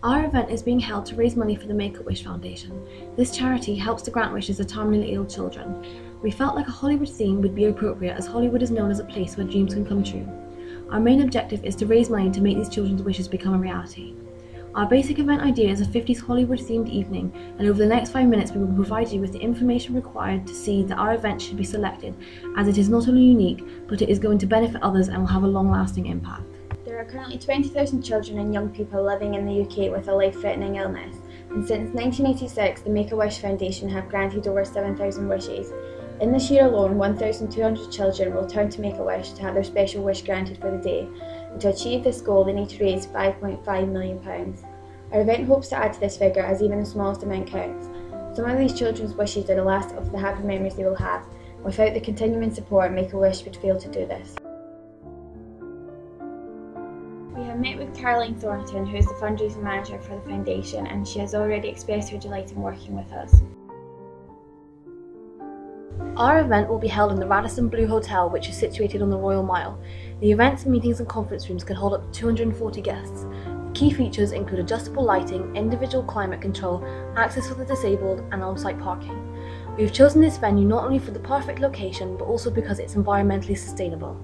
Our event is being held to raise money for the Make-A-Wish Foundation. This charity helps to grant wishes of terminally ill children. We felt like a Hollywood theme would be appropriate, as Hollywood is known as a place where dreams can come true. Our main objective is to raise money to make these children's wishes become a reality. Our basic event idea is a 50s Hollywood themed evening, and over the next 5 minutes we will provide you with the information required to see that our event should be selected, as it is not only unique, but it is going to benefit others and will have a long-lasting impact. There are currently 20,000 children and young people living in the UK with a life-threatening illness, and since 1986 the Make-A-Wish Foundation have granted over 7,000 wishes. In this year alone, 1,200 children will turn to Make-A-Wish to have their special wish granted for the day, and to achieve this goal they need to raise £5.5 million. Our event hopes to add to this figure, as even the smallest amount counts. Some of these children's wishes are the last of the happy memories they will have. Without the continuing support, Make-A-Wish would fail to do this. We have met with Caroline Thornton, who is the fundraising manager for the foundation, and she has already expressed her delight in working with us. Our event will be held in the Radisson Blu Hotel, which is situated on the Royal Mile. The events, meetings and conference rooms can hold up to 240 guests. The key features include adjustable lighting, individual climate control, access for the disabled and on-site parking. We have chosen this venue not only for the perfect location, but also because it's environmentally sustainable.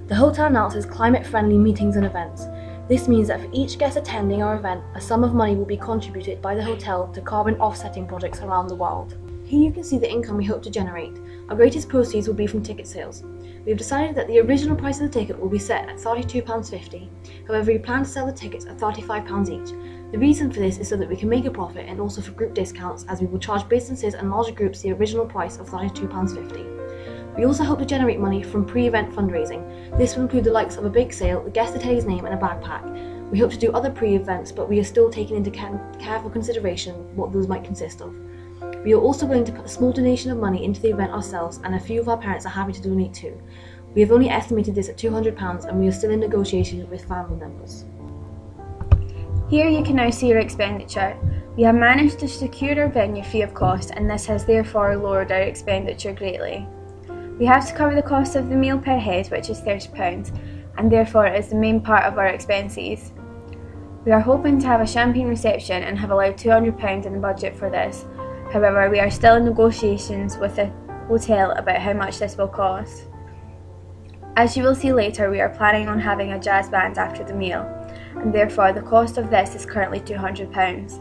The hotel announces climate-friendly meetings and events. This means that for each guest attending our event, a sum of money will be contributed by the hotel to carbon offsetting projects around the world. Here you can see the income we hope to generate. Our greatest proceeds will be from ticket sales. We have decided that the original price of the ticket will be set at £32.50. However, we plan to sell the tickets at £35 each. The reason for this is so that we can make a profit, and also for group discounts, as we will charge businesses and larger groups the original price of £32.50. We also hope to generate money from pre-event fundraising. This will include the likes of a big sale, a guest attendee name and a backpack. We hope to do other pre-events, but we are still taking into careful consideration what those might consist of. We are also willing to put a small donation of money into the event ourselves, and a few of our parents are happy to donate too. We have only estimated this at £200, and we are still in negotiations with family members. Here you can now see our expenditure. We have managed to secure our venue free of cost, and this has therefore lowered our expenditure greatly. We have to cover the cost of the meal per head, which is £30, and therefore is the main part of our expenses. We are hoping to have a champagne reception and have allowed £200 in the budget for this. However, we are still in negotiations with the hotel about how much this will cost. As you will see later, we are planning on having a jazz band after the meal, and therefore the cost of this is currently £200.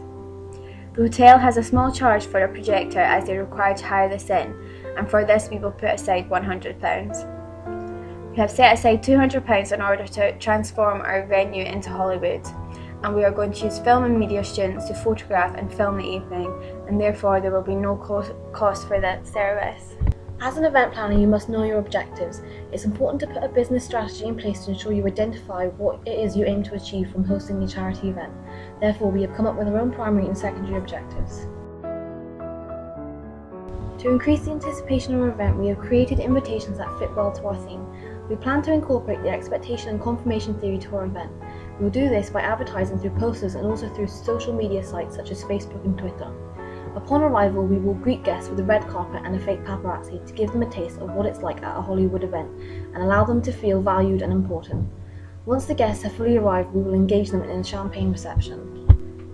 The hotel has a small charge for a projector, as they are required to hire this in, and for this we will put aside £100. We have set aside £200 in order to transform our venue into Hollywood, and we are going to use film and media students to photograph and film the evening, and therefore there will be no cost for that service. As an event planner, you must know your objectives. It's important to put a business strategy in place to ensure you identify what it is you aim to achieve from hosting a charity event. Therefore, we have come up with our own primary and secondary objectives. To increase the anticipation of our event, we have created invitations that fit well to our theme. We plan to incorporate the expectation and confirmation theory to our event. We will do this by advertising through posters and also through social media sites such as Facebook and Twitter. Upon arrival, we will greet guests with a red carpet and a fake paparazzi to give them a taste of what it's like at a Hollywood event and allow them to feel valued and important. Once the guests have fully arrived, we will engage them in a champagne reception.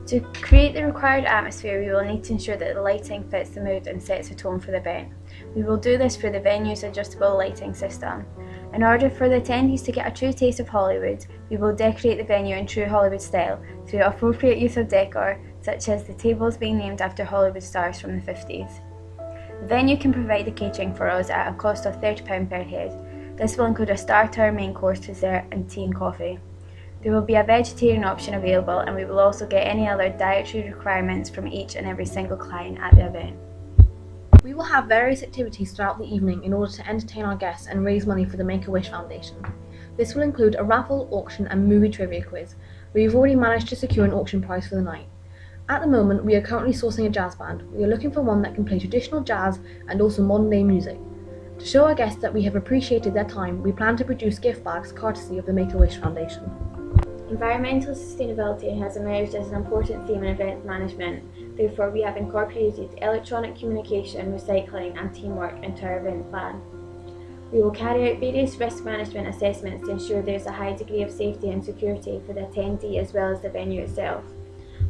To create the required atmosphere, we will need to ensure that the lighting fits the mood and sets the tone for the event. We will do this through the venue's adjustable lighting system. In order for the attendees to get a true taste of Hollywood, we will decorate the venue in true Hollywood style through appropriate use of decor, such as the tables being named after Hollywood stars from the 50s. The venue can provide the catering for us at a cost of £30 per head. This will include a starter, main course, dessert and tea and coffee. There will be a vegetarian option available, and we will also get any other dietary requirements from each and every single client at the event. We will have various activities throughout the evening in order to entertain our guests and raise money for the Make-A-Wish Foundation. This will include a raffle, auction and movie trivia quiz. We have already managed to secure an auction prize for the night. At the moment, we are currently sourcing a jazz band. We are looking for one that can play traditional jazz and also modern day music. To show our guests that we have appreciated their time, we plan to produce gift bags courtesy of the Make-A-Wish Foundation. Environmental sustainability has emerged as an important theme in event management. Therefore, we have incorporated electronic communication, recycling and teamwork into our event plan. We will carry out various risk management assessments to ensure there is a high degree of safety and security for the attendee as well as the venue itself.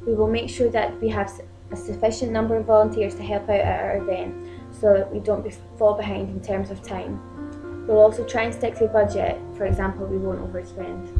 We will make sure that we have a sufficient number of volunteers to help out at our event so that we don't fall behind in terms of time. We'll also try and stick to the budget, for example, we won't overspend.